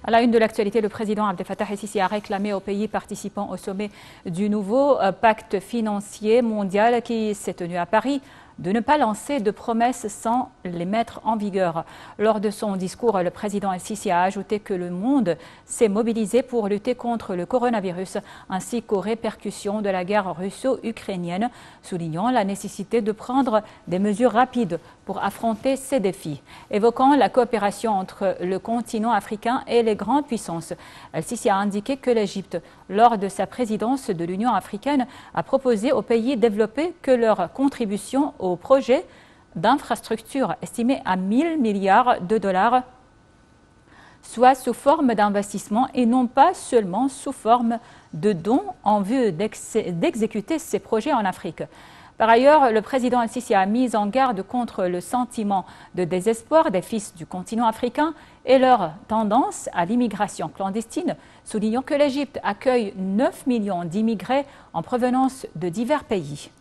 À la une de l'actualité, le président Abdel Fattah el-Sisi a réclamé aux pays participants au sommet du nouveau pacte financier mondial qui s'est tenu à Paris de ne pas lancer de promesses sans les mettre en vigueur. Lors de son discours, le président el-Sisi a ajouté que le monde s'est mobilisé pour lutter contre le coronavirus ainsi qu'aux répercussions de la guerre russo-ukrainienne, soulignant la nécessité de prendre des mesures rapides pour affronter ces défis. Évoquant la coopération entre le continent africain et les grandes puissances, el-Sisi a indiqué que l'Égypte, lors de sa présidence de l'Union africaine, a proposé aux pays développés que leur contribution au projet d'infrastructures estimé à 1 000 milliards de dollars soit sous forme d'investissement et non pas seulement sous forme de dons en vue d'exécuter ces projets en Afrique. Par ailleurs, le président el-Sisi a mis en garde contre le sentiment de désespoir des fils du continent africain et leur tendance à l'immigration clandestine, soulignant que l'Égypte accueille 9 millions d'immigrés en provenance de divers pays.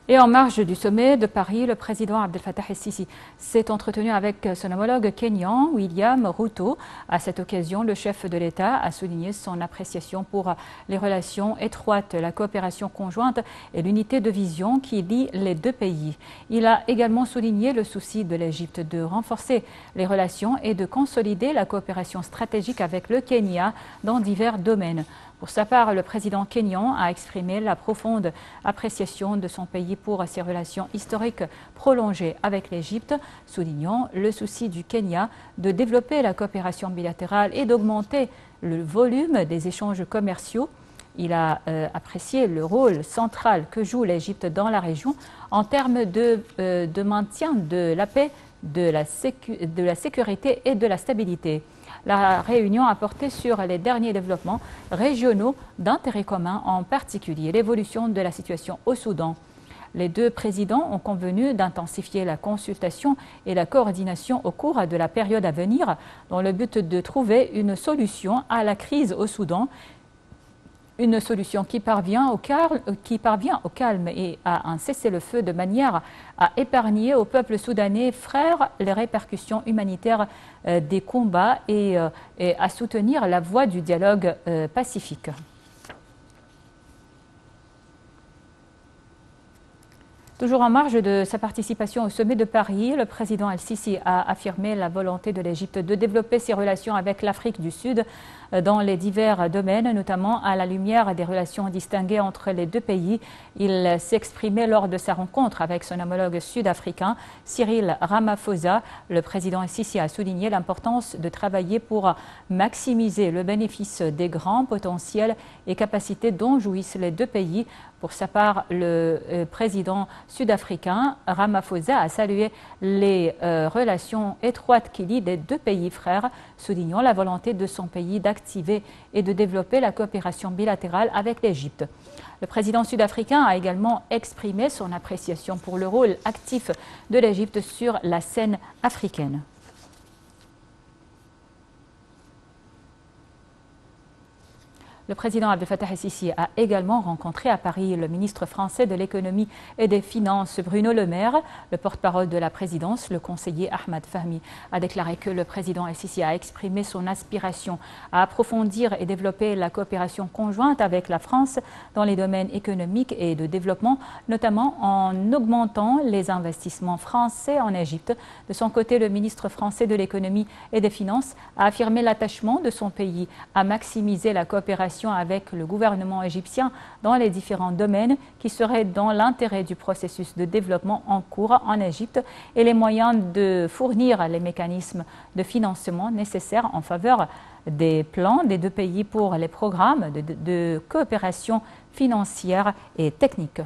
Et en marge du sommet de Paris, le président Abdel Fattah el-Sisi s'est entretenu avec son homologue kényan, William Ruto. À cette occasion, le chef de l'État a souligné son appréciation pour les relations étroites, la coopération conjointe et l'unité de vision qui lie les deux pays. Il a également souligné le souci de l'Égypte de renforcer les relations et de consolider la coopération stratégique avec le Kenya dans divers domaines. Pour sa part, le président kényan a exprimé la profonde appréciation de son pays pour ses relations historiques prolongées avec l'Égypte, soulignant le souci du Kenya de développer la coopération bilatérale et d'augmenter le volume des échanges commerciaux. Il a apprécié le rôle central que joue l'Égypte dans la région en termes de maintien de la paix, de la sécurité et de la stabilité. La réunion a porté sur les derniers développements régionaux d'intérêt commun, en particulier l'évolution de la situation au Soudan. Les deux présidents ont convenu d'intensifier la consultation et la coordination au cours de la période à venir dans le but de trouver une solution à la crise au Soudan. Une solution qui parvient au calme et à un cessez-le-feu de manière à épargner au peuple soudanais frère les répercussions humanitaires des combats et à soutenir la voie du dialogue pacifique. Toujours en marge de sa participation au sommet de Paris, le président el-Sisi a affirmé la volonté de l'Égypte de développer ses relations avec l'Afrique du Sud dans les divers domaines, notamment à la lumière des relations distinguées entre les deux pays. Il s'exprimait lors de sa rencontre avec son homologue sud-africain, Cyril Ramaphosa. Le président el-Sisi a souligné l'importance de travailler pour maximiser le bénéfice des grands potentiels et capacités dont jouissent les deux pays. Pour sa part, le président sud-africain Ramaphosa a salué les relations étroites qui lient les deux pays frères, soulignant la volonté de son pays d'activer et de développer la coopération bilatérale avec l'Égypte. Le président sud-africain a également exprimé son appréciation pour le rôle actif de l'Égypte sur la scène africaine. Le président Abdel Fattah el-Sisi a également rencontré à Paris le ministre français de l'économie et des finances Bruno Le Maire. Le porte-parole de la présidence, le conseiller Ahmad Fahmi, a déclaré que le président el-Sisi a exprimé son aspiration à approfondir et développer la coopération conjointe avec la France dans les domaines économiques et de développement, notamment en augmentant les investissements français en Égypte. De son côté, le ministre français de l'économie et des finances a affirmé l'attachement de son pays à maximiser la coopération avec le gouvernement égyptien dans les différents domaines qui seraient dans l'intérêt du processus de développement en cours en Égypte et les moyens de fournir les mécanismes de financement nécessaires en faveur des plans des deux pays pour les programmes de coopération financière et technique.